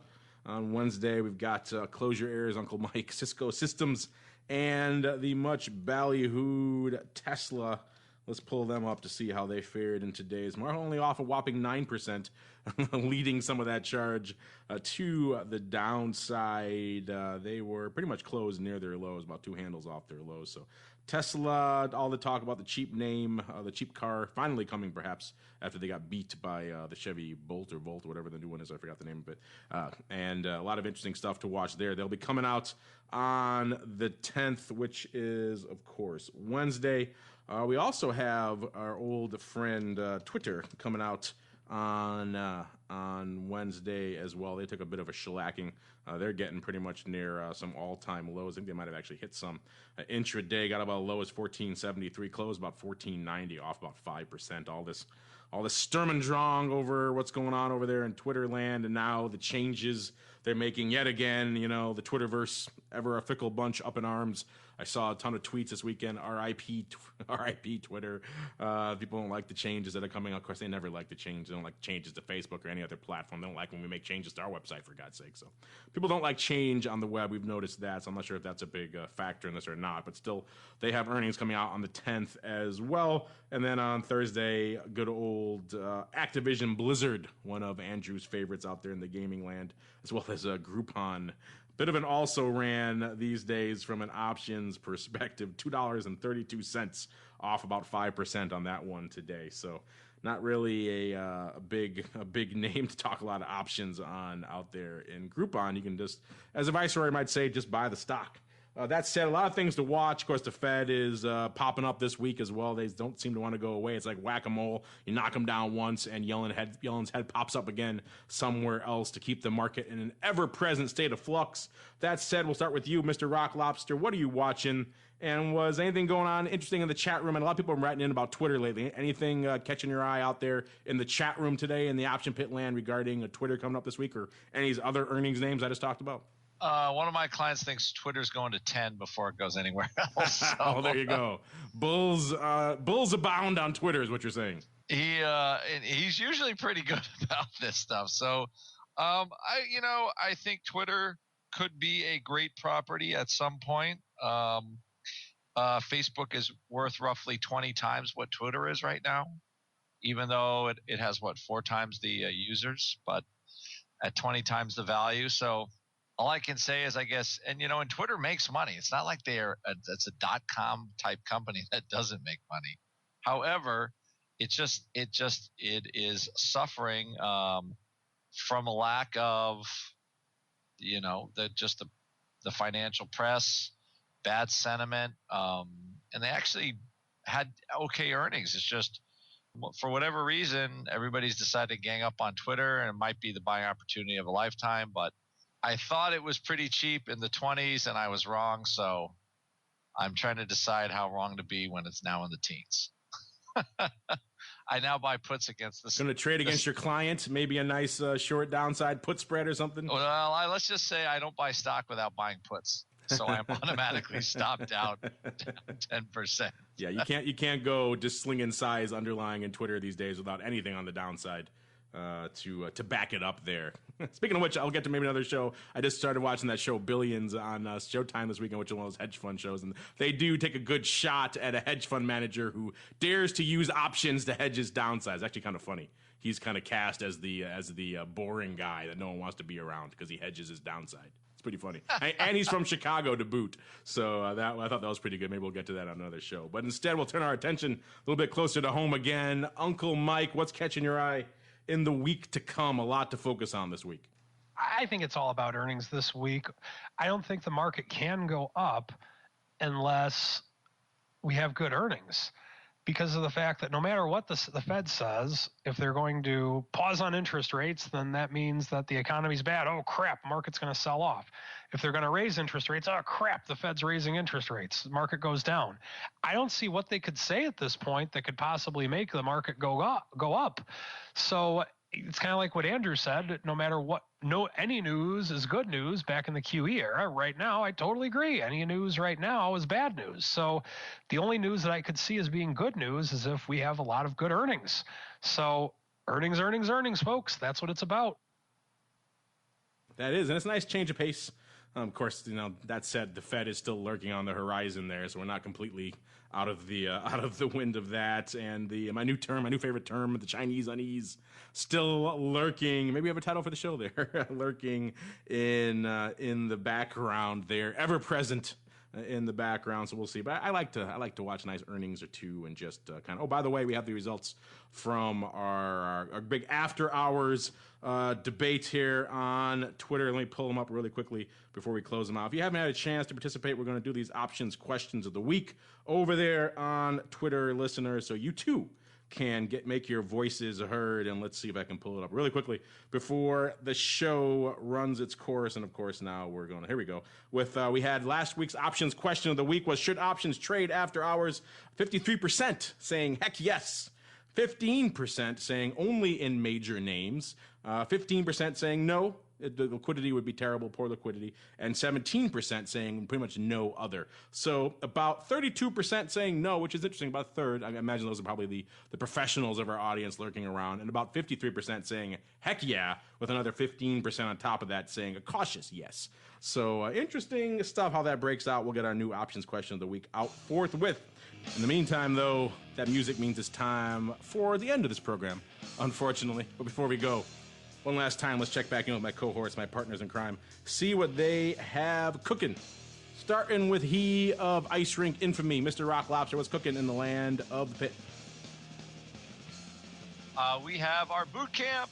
On Wednesday, we've got Close Your Ears, Uncle Mike, Cisco Systems, and the much ballyhooed Tesla. Let's pull them up to see how they fared in today's market. Only off a whopping 9%, leading some of that charge to the downside. They were pretty much closed near their lows, about two handles off their lows. So Tesla, all the talk about the cheap name, the cheap car, finally coming perhaps after they got beat by the Chevy Bolt or Volt, or whatever the new one is. I forgot the name of it. And a lot of interesting stuff to watch there. They'll be coming out on the 10th, which is, of course, Wednesday. We also have our old friend Twitter coming out on Wednesday as well. They took a bit of a shellacking. They're getting pretty much near some all-time lows. I think they might have actually hit some intraday. Got about a low as 1473, closed about 1490, off about 5%. All this Sturm und Drang over what's going on over there in Twitter land, and now the changes they're making yet again. You know, the Twitterverse, ever a fickle bunch, up in arms. I saw a ton of tweets this weekend. RIP Twitter. People don't like the changes that are coming out. Of course, they never like the change. They don't like changes to Facebook or any other platform. They don't like when we make changes to our website, for God's sake. So people don't like change on the web. We've noticed that. So I'm not sure if that's a big factor in this or not. But still, they have earnings coming out on the 10th as well. And then on Thursday, good old Activision Blizzard, one of Andrew's favorites out there in the gaming land, as well as Groupon. Bit of an also-ran these days from an options perspective, $2.32 off about 5% on that one today. So not really a big name to talk a lot of options on out there in Groupon. You can just, as a viceroy might say, just buy the stock. That said, a lot of things to watch. Of course, the Fed is popping up this week as well. They don't seem to want to go away. It's like whack-a-mole. You knock them down once, and Yellen's head pops up again somewhere else to keep the market in an ever-present state of flux. That said, we'll start with you, Mr. Rock Lobster. What are you watching? And was anything going on interesting in the chat room? And a lot of people are writing in about Twitter lately. Anything catching your eye out there in the chat room today in the option pit land regarding Twitter coming up this week, or any of these other earnings names I just talked about? One of my clients thinks Twitter's going to 10 before it goes anywhere else. So. Oh, there you go. Bulls abound on Twitter is what you're saying. He's usually pretty good about this stuff. So, I think Twitter could be a great property at some point. Facebook is worth roughly 20 times what Twitter is right now, even though it has 4 times the users, but at 20 times the value. So all I can say is, I guess, and Twitter makes money. It's not like it's a .com type company that doesn't make money. However, it is suffering from a lack of, the financial press, bad sentiment, and they actually had okay earnings. It's just, for whatever reason, everybody's decided to gang up on Twitter, and it might be the buying opportunity of a lifetime, but I thought it was pretty cheap in the 20s, and I was wrong. So I'm trying to decide how wrong to be when it's now in the teens. I now buy puts against this. Going to trade against your client, maybe a nice short downside put spread or something? Well, let's just say I don't buy stock without buying puts. So I'm automatically stopped out 10%. Yeah, you can't go just slinging size underlying in Twitter these days without anything on the downside. To back it up there. Speaking of which, I'll get to maybe another show. I just started watching that show Billions on Showtime this weekend, which is one of those hedge fund shows, and they do take a good shot at a hedge fund manager who dares to use options to hedge his downside. It's actually kind of funny. He's kind of cast as the boring guy that no one wants to be around because he hedges his downside. It's pretty funny. And he's from Chicago to boot. So I thought that was pretty good. Maybe we'll get to that on another show. But instead, we'll turn our attention a little bit closer to home again. Uncle Mike, what's catching your eye in the week to come? A lot to focus on this week. I think it's all about earnings this week. I don't think the market can go up unless we have good earnings, because of the fact that no matter what the Fed says, if they're going to pause on interest rates, then that means that the economy's bad. Oh, crap, market's going to sell off. If they're going to raise interest rates, oh, crap, the Fed's raising interest rates. The market goes down. I don't see what they could say at this point that could possibly make the market go up. So it's kind of like what Andrew said, no matter what, any news is good news back in the QE era. Right now, I totally agree. Any news right now is bad news. So the only news that I could see as being good news is if we have a lot of good earnings. So earnings, folks. That's what it's about. That is, and it's a nice change of pace. Of course, that said, the Fed is still lurking on the horizon there, so we're not completely out of the wind of that. And my new favorite term, the Chinese unease, still lurking. Maybe we have a title for the show there. Lurking in the background there, ever present in the background. So we'll see. But I like to watch nice earnings or two and just kind of. Oh, by the way, we have the results from our big after hours debate here on Twitter. Let me pull them up really quickly before we close them out. If you haven't had a chance to participate, we're going to do these options questions of the week over there on Twitter, listeners, so you too can make your voices heard. And let's see if I can pull it up really quickly before the show runs its course. And of course, now we're going to, here we go. We had last week's options question of the week was, should options trade after hours? 53% saying heck yes. 15% saying only in major names. 15% saying no. The liquidity would be terrible, poor liquidity, and 17% saying pretty much no other. So about 32% saying no, which is interesting, about a third. I imagine those are probably the professionals of our audience lurking around, and about 53% saying heck yeah, with another 15% on top of that saying a cautious yes. So interesting stuff how that breaks out. We'll get our new options question of the week out forthwith. In the meantime, though, that music means it's time for the end of this program, unfortunately. But before we go, one last time, let's check back in with my cohorts, my partners in crime, see what they have cooking. Starting with he of ice rink infamy, Mr. Rock Lobster. What's cooking in the land of the pit? We have our boot camp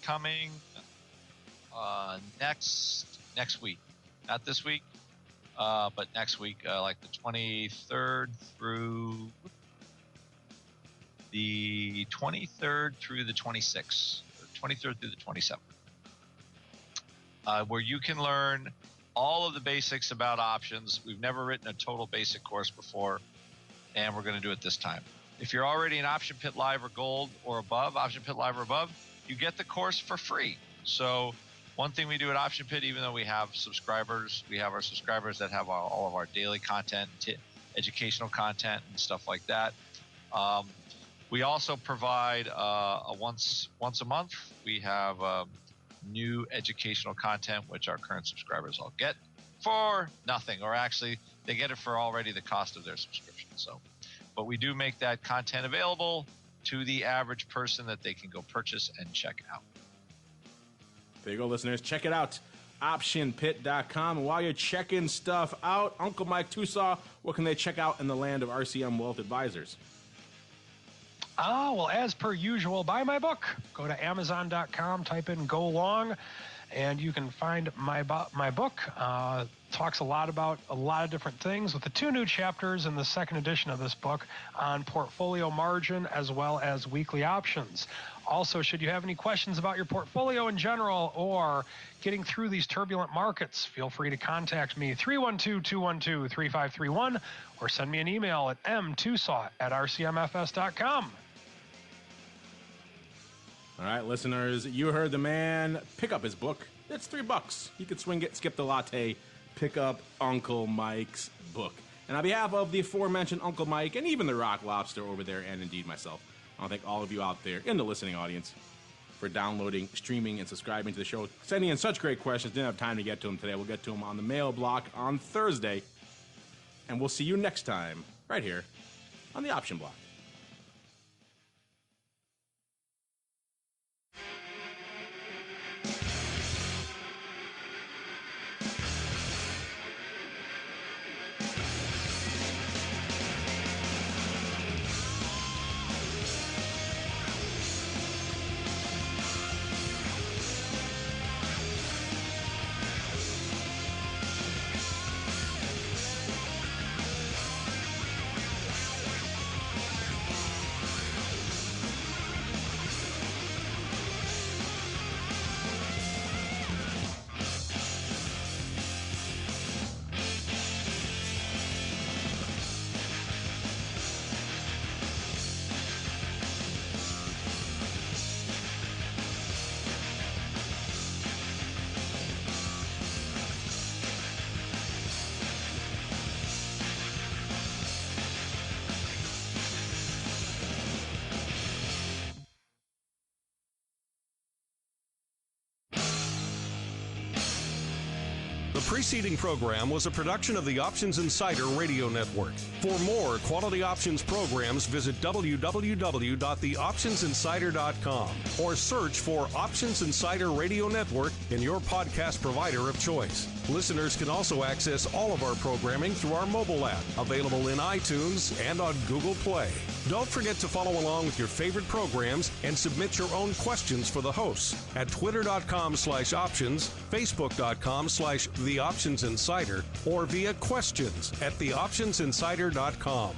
coming next week. Not this week, but next week, like the 23rd through the 23rd through the 26th, or 23rd through the 27th, where you can learn all of the basics about options. We've never written a total basic course before, and we're going to do it this time. If you're already an Option Pit Live or Gold or above, Option Pit Live or above, you get the course for free. So one thing we do at Option Pit, even though we have subscribers, we have our subscribers that have all of our daily content, educational content and stuff like that. We also provide once a month, we have new educational content, which our current subscribers all get for nothing, or actually they get it for already the cost of their subscription. So, but we do make that content available to the average person that they can go purchase and check out. There you go, listeners. Check it out, optionpit.com. And while you're checking stuff out, Uncle Mike Tosaw, what can they check out in the land of RCM Wealth Advisors? Well, as per usual, buy my book. Go to Amazon.com, type in Go Long, and you can find my book. Talks a lot about a lot of different things, with the 2 new chapters in the second edition of this book on portfolio margin as well as weekly options. Also, should you have any questions about your portfolio in general or getting through these turbulent markets, feel free to contact me, 312-212-3531, or send me an email at mtosaw@rcmfs.com. All right, listeners, you heard the man. Pick up his book. It's $3. You could swing it, skip the latte, pick up Uncle Mike's book. And on behalf of the aforementioned Uncle Mike and even the Rock Lobster over there, and indeed myself, I want to thank all of you out there in the listening audience for downloading, streaming, and subscribing to the show. Sending in such great questions. Didn't have time to get to them today. We'll get to them on the mail block on Thursday. And we'll see you next time right here on the Option Block. The preceding program was a production of the Options Insider Radio Network. For more quality options programs, visit www.theoptionsinsider.com or search for Options Insider Radio Network in your podcast provider of choice. Listeners can also access all of our programming through our mobile app, available in iTunes and on Google Play. Don't forget to follow along with your favorite programs and submit your own questions for the hosts at twitter.com/options, facebook.com/theoptionsinsider, or via questions@theoptionsinsider.com.